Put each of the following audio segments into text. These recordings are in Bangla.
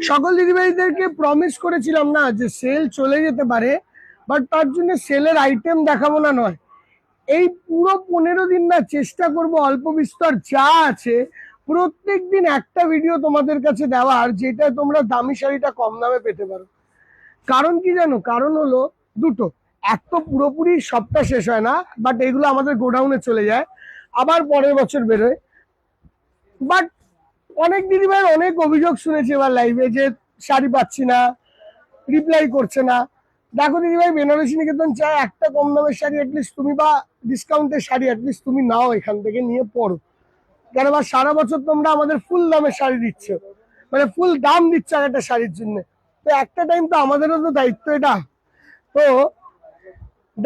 সকল দিদিভাইদেরকে প্রমিস করেছিলাম না যে সেল চলে যেতে পারে, বাট তার জন্য সেলের আইটেম দেখাবো না নয়, এই পুরো 15 দিন না চেষ্টা করব অল্প বিস্তর যা আছে প্রত্যেক দিন একটা ভিডিও তোমাদের কাছে দেওয়ার, যেটা তোমরা দামি শাড়িটা কম দামে পেতে পারো। কারণ কি জানো, কারণ হলো দুটো। এক তো পুরোপুরি সবটা শেষ হয় না, বাট এগুলো আমাদের গোডাউনে চলে যায়, আবার পরের বছর বেরোয়। বাট অনেক দিদিভাই অনেক অভিযোগ শুনেছি এবার লাইভে যে শাড়ি পাচ্ছি না, রিপ্লাই করছে না। দেখো দিদিভাই, বেনারসি নিকেতন চায় একটা কম দামের শাড়ি অ্যাটলিস্ট তুমি, বা ডিসকাউন্টের শাড়ি অ্যাটলিস্ট তুমি নাও এখান থেকে, নিয়ে পড়ো। কেন বা সারা বছর তোমরা আমাদের ফুল দামের শাড়ি দিচ্ছ, মানে ফুল দাম দিচ্ছ একটা শাড়ির জন্য। তো একটা টাইম তো আমাদেরও তো দায়িত্ব এটা। তো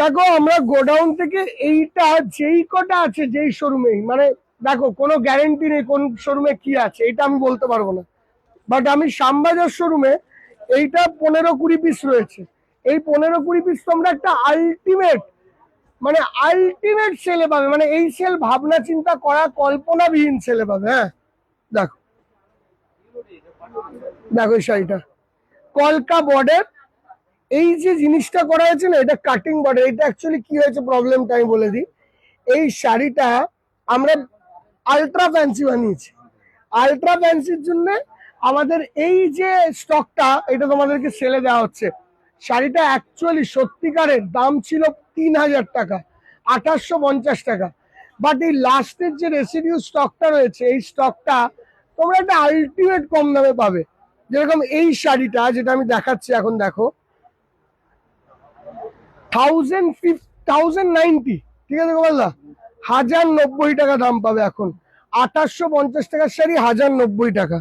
দেখো, আমরা গোডাউন থেকে এইটা যেই কটা আছে যেই শোরুমেই, মানে দেখো কোনো গ্যারেন্টি নেই কোন শোরুমে কি আছে, এটা আমি বলতে পারবো না। বাট আমি শ্যামবাজার শোরুমে এইটা 15-20 পিস রয়েছে। এই 15-20 পিস তোমরা একটা আলটিমেট, মানে আলটিমেট সেলে পাবে, মানে এই সেল ভাবনা চিন্তা করা কল্পনাবিহীন সেলে পাবে। হ্যাঁ দেখো, দেখো এই শাড়িটা কলকা বর্ডার, এই যে জিনিসটা করা হয়েছে না, এটা কাটিং বর্ডার। এটা অ্যাকচুয়ালি কি হয়েছে প্রবলেমটা আমি বলে দিই। এই শাড়িটা আমরা আলট্রা ফ্যান্সি বানিয়েছি। আলট্রা ফ্যান্সির জন্য আমাদের এই যে স্টকটা, এটা তোমাদেরকে সেলে দেওয়া হচ্ছে। শাড়িটা অ্যাকচুয়ালি সত্যিকারের দাম ছিল 3000 টাকা, 2850 টাকা। বাট এই লাস্টের যে রেসিডিউ স্টকটা রয়েছে, এই স্টকটা তোমরা একটা আলটিমেট কম দামে পাবে। যেরকম এই শাড়িটা যেটা আমি দেখাচ্ছি এখন, দেখো 1090, ঠিক আছে বললা, 1090 টাকা দাম পাবে এখন। 2850 টাকার শাড়ি 1090 টাকা,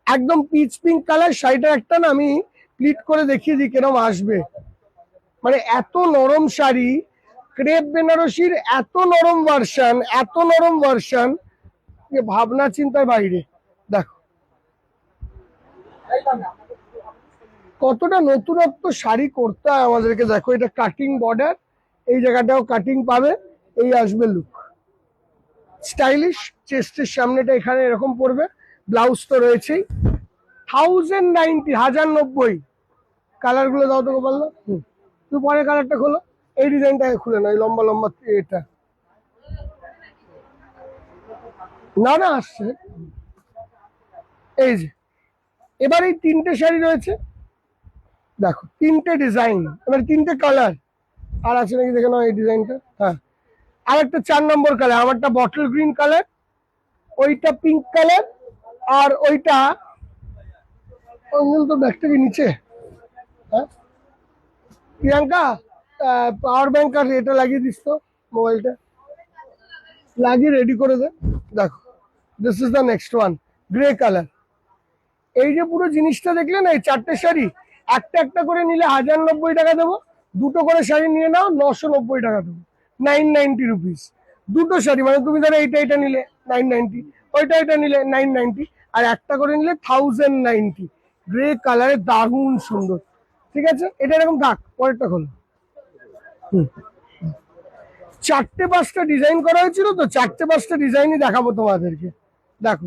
একদম পিচ পিঙ্ক কালার শাড়িটার। একটা না আমি প্লিট করে দেখিয়ে দিই কেরম আসবে, মানে এত নরম শাড়ি, ক্রেপ বেনারসির এত নরম ভার্সন, এত নরম ভার্সন যে ভাবনা চিন্তার বাইরে। দেখো কতটা নতুনত্ব শাড়ি করতে হয় আমাদেরকে। দেখো এটা কাটিং বর্ডার, এই জায়গাটাও কাটিং পাবে, এই আসবে লুক স্টাইলিশ। চেস্টের সামনেটা এখানে এরকম পড়বে, ব্লাউজ তো রয়েছেই। 1090, 1090। কালার গুলো দাও তোকে বললো। তুই পরে কালারটা খোলো, এই ডিজাইনটাকে খুলে না, লম্বা লম্বা এটা না না আসছে। এই যে এবার এই তিনটে শাড়ি রয়েছে, দেখো তিনটে ডিজাইন, এবার তিনটে কালার। আর আছে নাকি দেখে নাও এই ডিজাইনটা। হ্যাঁ, আর একটা 4 নম্বর কালার, আমারটা বটল গ্রিন কালার, ওইটা পিঙ্ক কালার, আর ওইটা তো ব্যাগটা কি নিচে। হ্যাঁ প্রিয়াঙ্কা, পাওয়ার ব্যাংক আর এটা লাগিয়ে দিস তো, মোবাইলটা লাগিয়ে রেডি করে দে। দেখো this is the next one, grey colour. এই যে পুরো জিনিসটা দেখলে না, এই চারটে শাড়ি একটা একটা করে নিলে 1090 টাকা দেবো, দুটো করে শাড়ি নিয়ে নাও 990 টাকা দেবো, 990 রুপিস। দুটো শাড়ি মানে তুমি ধরো এইটা এটা নিলে 990, ওইটা এটা নিলে 990, আর একটা করে নিলে 1090। গ্রে কালারে দারুণ সুন্দর। ঠিক আছে, এটা এরকম থাক, পরেরটা খোলো। চারটে পাঁচটা ডিজাইন করা হয়েছিল, তো চারটে পাঁচটা ডিজাইনই দেখাবো তোমাদেরকে। দেখো,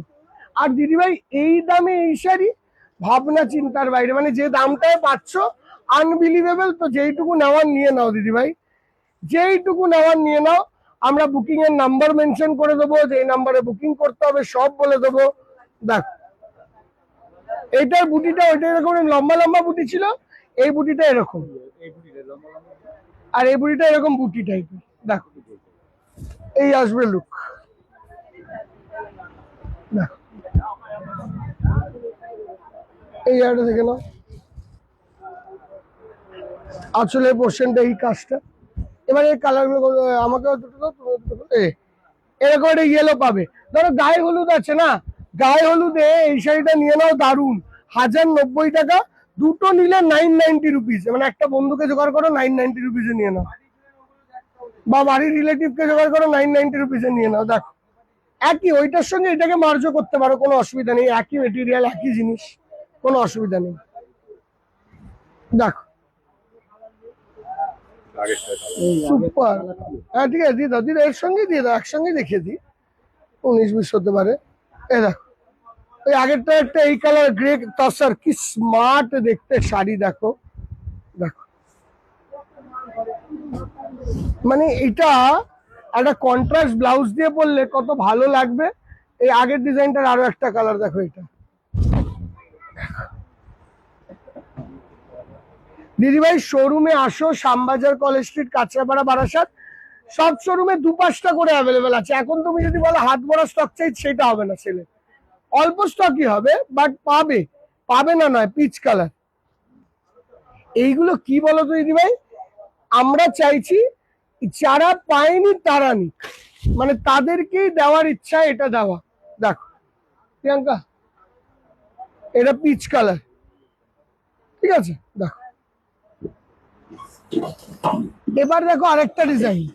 আর দিদিভাই এই দামে এই শাড়ি ভাবনা চিন্তার বাইরে, মানে যে দামটায় পাচ্ছ আনবিলিভেবল। তো যেইটুকু নেওয়ার নিয়ে নাও দিদিভাই, যেইটুকু নেওয়ার নিয়ে নাও। আমরা বুকিং এর নাম্বার মেনশন করে দেবো, যে এই নাম্বারে বুকিং করতে হবে সব বলে দেবো। দেখ এইটার বুটিটা ওইটা এরকম লম্বা লম্বা বুটি ছিল, এই বুটিটা এরকম, আর এই বুটিটা এরকম বুটি টাইপের। দেখো এই আসবে লুক, দেখো এই জায়গাটা দেখে নাও, আসলে পোর্শনটা এই কাজটা। এবার এই কালার গুলো আমাকে এরকম একটা ইয়েলো পাবে। ধরো গায়ে হলুদ আছে না, গায়ে হলুদে এই শাড়িটা নিয়ে নাও, দারুন, 1090 টাকা। দুটো নিলে 990 রুপিস, মানে একটা বন্ধুকে জোগাড় করো 990 রুপিসে নিয়ে নাও, বা বাড়ির রিলেটিভকে জোগাড় করো 990 রুপিসে নিয়ে নাও। দেখো একই, ওইটার সঙ্গে এটাকে মার্জও করতে পারো, কোনো অসুবিধা নেই, একই মেটেরিয়াল একই জিনিস, কোনো অসুবিধা নেই। দেখো সুপার। হ্যাঁ ঠিক আছে, দিয়ে দাও, দিয়ে দাও, এর সঙ্গে দিয়ে দাও, একসঙ্গে দেখিয়ে দিই, 19-20 হতে পারে। এই দেখো ওই আগেরটা একটা এই কালার গ্রে তসর, কি স্মার্ট দেখতে শাড়ি, দেখো দেখো, মানে এটা একটা কন্ট্রাস্ট ব্লাউজ দিয়ে পরলে কত ভালো লাগবে। এই আগের ডিজাইনটার আরো একটা কালার দেখো, এটা দিদিভাই শোরুমে আসো, শ্যামবাজার, কলেজ স্ট্রিট, কাঁচরাপাড়া, বারাসাত, সব শোরুমে 2-5টা করে অ্যাভেলেবেল আছে। এখন তুমি যদি বলো হাত ভরা স্টক চাই, সেটা হবে না ছেলে, অল্প স্টকই হবে, বাট পাবে, পাবে না নয়, পিচ কালার। এইগুলো কি বলো তো দিদিভাই, আমরা চাইছি যারা পায়নি তারা নিক, মানে তাদেরকেই দেওয়ার ইচ্ছা এটা দেওয়া। দেখো প্রিয়াঙ্কা, এটা পিচ কালার, ঠিক আছে। দেখো এবার দেখো আরেকটা ডিজাইন,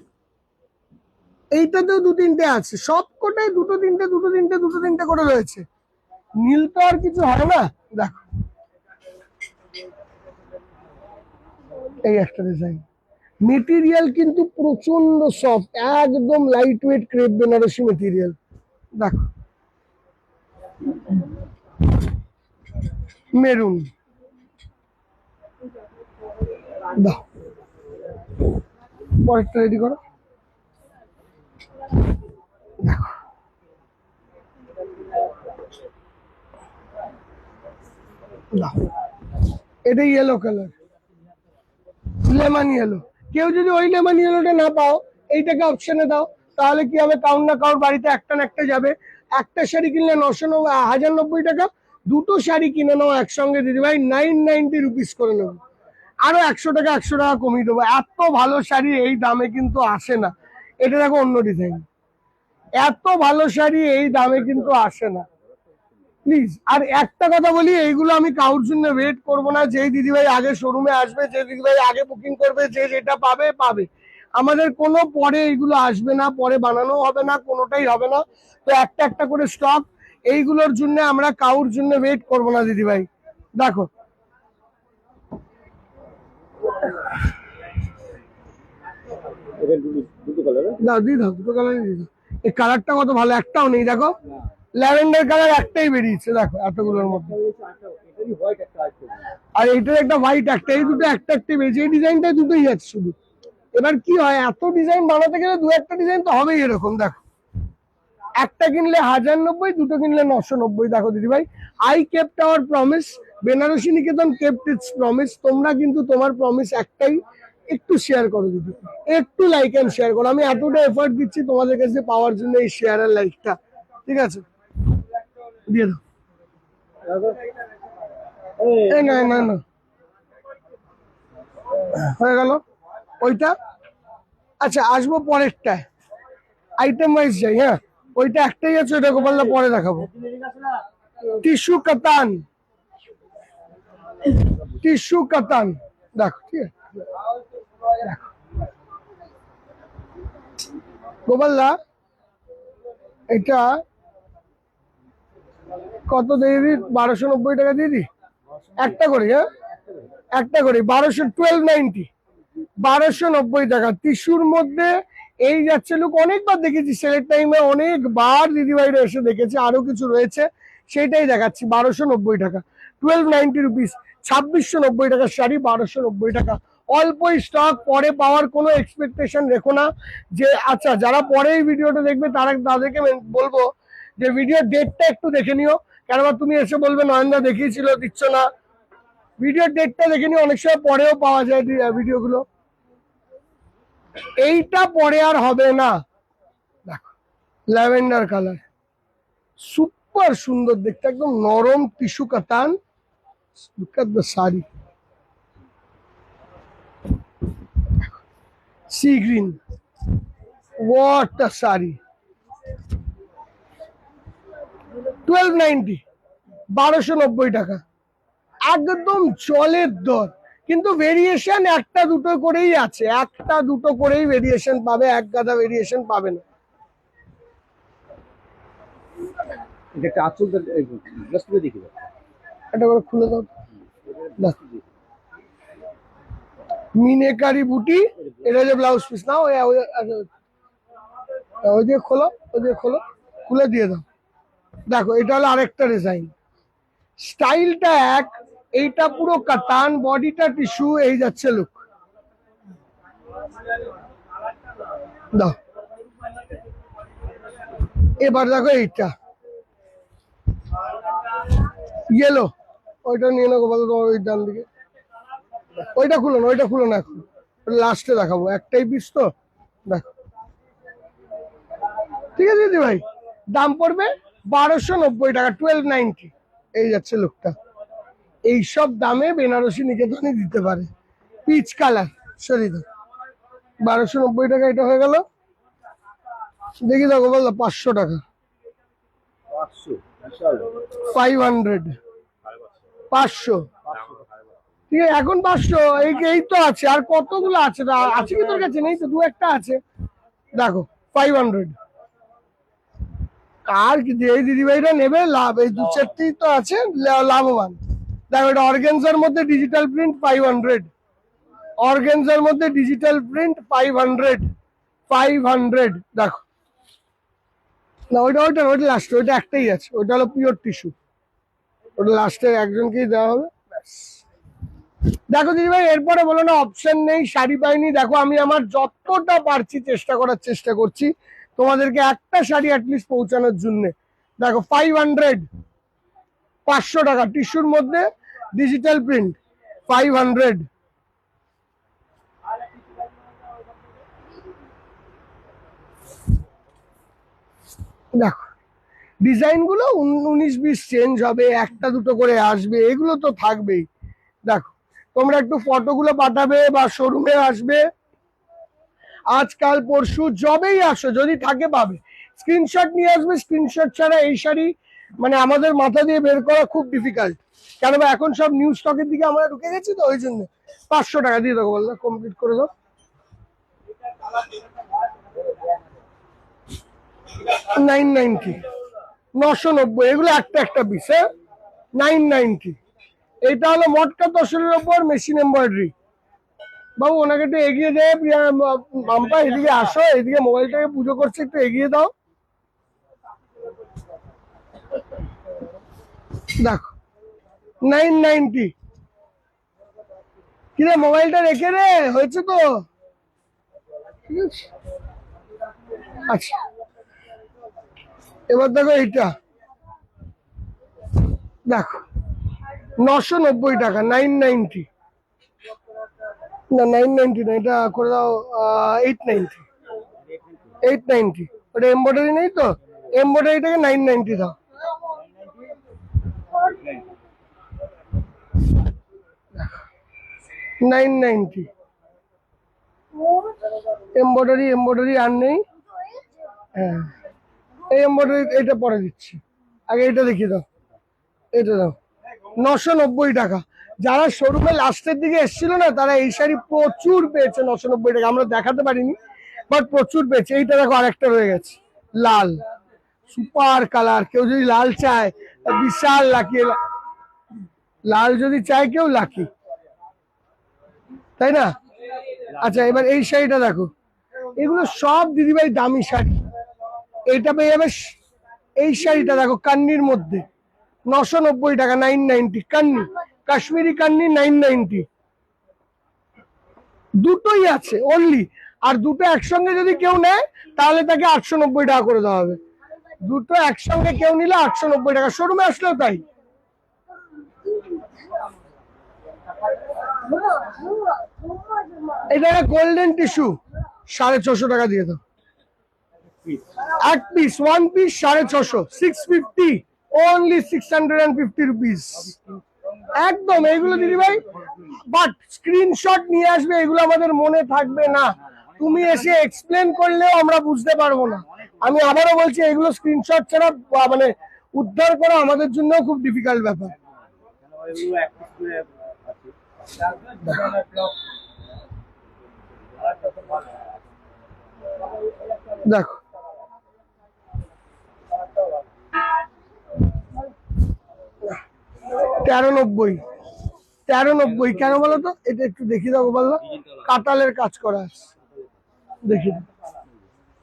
এইটাতেও 2-3টে আছে, সব কোটায় 2-3টে 2-3টে 2-3টে করে রয়েছে, নীল তো আর কিছু হয় না। দেখো এই একটা ডিজাইন, মেটেরিয়াল কিন্তু প্রচন্ড সফট, একদম light weight crepe Banarasi material. দেখো মেরুন, দাও পরেরটা রেডি করো। দেখো দাও, এটা ইয়েলো কালার, লেমন ইয়েলো। কেউ যদি ওই লেমন ইয়েলোটা না পাও, এইটাকে অপশনে দাও, তাহলে কি হবে, কাউন্ট না কাউর বাড়িতে একটা না একটা যাবে। একটা শাড়ি কিনলে 990 টাকা, দুটো শাড়ি কিনে নাও একসঙ্গে দিদিভাই 990 রুপিস করে নেবো, আরো 100 টাকা 100 টাকা কমিয়ে দেবো। এত ভালো শাড়ি এই দামে কিন্তু আসে না। এটা দেখো অন্য ডিজাইন, এত ভালো শাড়ি এই দামে কিন্তু আসে না, প্লিজ। আর একটা কথা বলি, এইগুলো আমি কারোর জন্য ওয়েট করবো না, যেই দিদিভাই আগে শোরুমে আসবে, যে দিদিভাই আগে বুকিং করবে, যে যেটা পাবে পাবে। আমাদের কোনো পরে এইগুলো আসবে না, পরে বানানো হবে না, কোনোটাই হবে না। তো একটা একটা করে স্টক, এইগুলোর জন্য আমরা কারোর জন্য ওয়েট করবো না দিদিভাই। দেখো দাও, দিয়ে দাও, দুটো কালারই দিয়ে দাও। এই কালারটা কত ভালো, একটাও নেই দেখো, ল্যাভেন্ডার কালার একটাই বেরিয়েছে দেখো এতগুলোর মধ্যে, আর এইটার একটা হোয়াইট একটা, এই দুটো একটা একটা বেরিয়েছে, এই ডিজাইনটা দুটোই আছে শুধু। এবার কি হয়, এত ডিজাইন বানাতে গেলে দু একটা ডিজাইন তো হবেই এরকম। দেখো একটা কিনলে 1090, দুটো কিনলে 990। দেখো দিদি ভাই, I kept our promise, Banarasi Niketan kept its promise. তোমরা কিন্তু তোমার প্রমিস একটাই, একটু শেয়ার করো দিদি, একটু লাইক এন্ড শেয়ার করো। আমি এতটা এফর্ট দিচ্ছি তোমাদের কাছে পাওয়ার জন্য, এই শেয়ার আর লাইকটা, ঠিক আছে, দিয়ে দাও। না না না, হয়ে গেল ওইটা। আচ্ছা আসবো পরেরটায়, আইটেম ওয়াইজ যাই। হ্যাঁ ওইটা একটাই আছে, ওইটা গোপালদা পরে দেখাবো। টিস্যু কাতান, টিস্যু কাতান, দেখো ঠিক আছে। দেখো গোপালদা, এটা কত দিয়ে দিই, 1290 টাকা দিয়ে দিই, একটা করে। হ্যাঁ একটা করে 1290, 1290 টাকা টিস্যুর মধ্যে। এই যাচ্ছে লোক, অনেকবার দেখেছি সেলের টাইমে, অনেকবার দিদিভাইরা এসে দেখেছে, আরো কিছু রয়েছে সেটাই দেখাচ্ছি। 1290 টাকা, 1290 রুপিস, 2690 টাকার শাড়ি 1290 টাকা। অল্পই স্টক, পরে পাওয়ার কোনো এক্সপেকটেশন রেখো না। যে আচ্ছা যারা পরে এই ভিডিওটা দেখবে তাদেরকে বলবো যে ভিডিও ডেটটা একটু দেখে নিও, কেননা তুমি এসে বলবে নয়নদা দেখিয়েছিল দিচ্ছ না। ভিডিওর ডেটটা দেখে নিও, অনেক সময় পরেও পাওয়া যায় ভিডিওগুলো। এইটা পরে আর হবে না। দেখো ল্যাভেন্ডার কালার, সুপার সুন্দর দেখতে, একদম নরম টিস্যু কাতান। Look at the sari, sea green, what a sari. 1290, 1290 টাকা, একদম জলের দর। কিন্তু ভেরিয়েশন একটা দুটো করেই আছে, একটা দুটো করেই ভেরিয়েশন পাবে, এক গাদা ভেরিয়েশন পাবে না। এটা করে খুলে দাও, মিনেকারি বুটি, এটা যে ব্লাউজ পিস না, ওই দিয়ে খোলো, ওই দিয়ে খোলো, খুলে দিয়ে দাও। দেখো এটা হলো আরেকটা ডিজাইন, স্টাইলটা এক, এইটা পুরো কাতান, বডিটা টিস্যু, এই যাচ্ছে লুক। দাও এবার দেখো এইটা ইয়েলো, ওইটা নিয়ে নেবো বলো তোমার ওই ডান দিকে, ওইটা খুলো না, ওইটা খুলো না এখন, লাস্টে দেখাবো, একটাই পিস তো। দেখো ঠিক আছে দিদি ভাই, দাম পড়বে 1290 টাকা, 1290। এই যাচ্ছে লুকটা, এইসব দামে বেনারসি নিকেতনে দিতে পারে। পিচ কালার, সরি দাও, 1290 টাকা এটা হয়ে গেল। দেখি দেখো বললো 500 টাকা, 500, 500, ঠিক আছে এখন 500। এই তো আছে, আর কতগুলো আছে, আছে কি তোর কাছে? নেই তো, দু একটা আছে। দেখো 500, আর কি এই দিদি ভাইরা নেবে লাভ, এই দু চারটেই তো আছে লাভবান। দেখো এটা অর্গেনজার মধ্যে ডিজিটাল প্রিন্ট 500, অর্গেনজার মধ্যে ডিজিটাল প্রিন্ট 500, 500। দেখো না, ওইটা ওইটা ওইটা লাস্টে, ওইটা একটাই আছে, ওইটা হলো পিওর টিস্যু, ওটা লাস্টে একজনকেই দেওয়া হবে ব্যাস। দেখো দিদি ভাই এরপরে বলো না অপশন নেই, শাড়ি পাইনি। দেখো আমি আমার যতটা পারছি চেষ্টা করার চেষ্টা করছি তোমাদেরকে একটা শাড়ি অ্যাটলিস্ট পৌঁছানোর জন্য। দেখো 500, 500 টাকা টিস্যুর মধ্যে ডিজিটাল প্রিন্ট, 500। দেখো ডিজাইন গুলো 19-20 চেঞ্জ হবে, একটা দুটো করে আসবে, এগুলো তো থাকবেই। দেখো তোমরা একটু ফটোগুলো পাঠাবে বা শোরুমে আসবে, আজকাল পরশু যবেই আসো, যদি থাকে পাবে, স্ক্রিনশট নিয়ে আসবে। স্ক্রিনশট ছাড়া এই শাড়ি মানে আমাদের মাথা দিয়ে বের করা খুব ডিফিকাল্ট, কেন বা এখন সব নিউ স্টকের দিকে আমরা ঢুকে গেছি তো, ওই জন্য। 500 টাকা দিয়ে দেবো, বললো কমপ্লিট করে দাও। 990, 990, এগুলো একটা একটা পিস, হ্যাঁ 990। এটা হলো মটকা তসরের ওপর মেশিন এমব্রয়ডারি। বাবু ওনাকে একটু এগিয়ে দেয়, মাম্পা এদিকে আসো, এদিকে মোবাইলটাকে পুজো করছে, একটু এগিয়ে দাও। দেখো 990, কিরে মোবাইলটা রেখে রে, হয়েছে তো, ঠিক আছে। আচ্ছা এবার দেখো এইটা, দেখো 990 টাকা, 990, না 990 না, এটা করে দাও 890, 890। ওটা এমব্রয়ডারি নেই তো, এমব্রয়ডারিটাকে 990 দাও। 990, এমব্রয়ডারি, এমব্রয়ডারি আর নেই। হ্যাঁ এই এমব্রয়ডারি, এটা পরে দিচ্ছি, আগে এটা দেখিয়ে দাও, এটা দাও। 990 টাকা। যারা শোরুমে লাস্টের দিকে এসেছিল না, তারা এই শাড়ি প্রচুর পেয়েছে 990 টাকা, আমরা দেখাতে পারিনি বাট প্রচুর পেয়েছে। এইটা দেখো আরেকটা রয়ে গেছে লাল, সুপার কালার, কেউ যদি লাল চায় বিশাল লাকি, লাল যদি চায় কেউ লাকি, তাই না? আচ্ছা এবার এই শাড়িটা দেখো, এগুলো সব দিদিভাই দামি শাড়ি, এইটা পেয়ে যাবে। এই শাড়িটা দেখো কান্নির মধ্যে 990 টাকা, 990, কান্নি, কাশ্মীরি কান্নি 990, দুটোই আছে অনলি। আর দুটো একসঙ্গে যদি কেউ নেয় তাহলে তাকে 890 টাকা করে দেওয়া হবে। দুটো একসঙ্গে কেউ নিলে 890 টাকা, শোরুমে আসলেও তাই। এটা গোল্ডেন টিস্যু, 650 টাকা দিয়ে দাও। এক piece, one piece 650, 650, only 650 rupees. একদম এইগুলো দিদি ভাই, বাট স্ক্রিনশট নিয়ে আসবে, এগুলো আমাদের মনে থাকবে না, তুমি এসে এক্সপ্লেন করলেও আমরা বুঝতে পারবো না। আমি আবারও বলছি, এগুলো স্ক্রিনশট ছাড়া মানে উদ্ধার করা আমাদের জন্য খুব ডিফিকাল্ট ব্যাপার। দেখো 1390, 1390 কেন বলো তো? এটা একটু দেখিয়ে দেবো বললো, কাতালের কাজ করা আছে, দেখি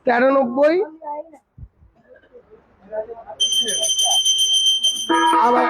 1390। আবার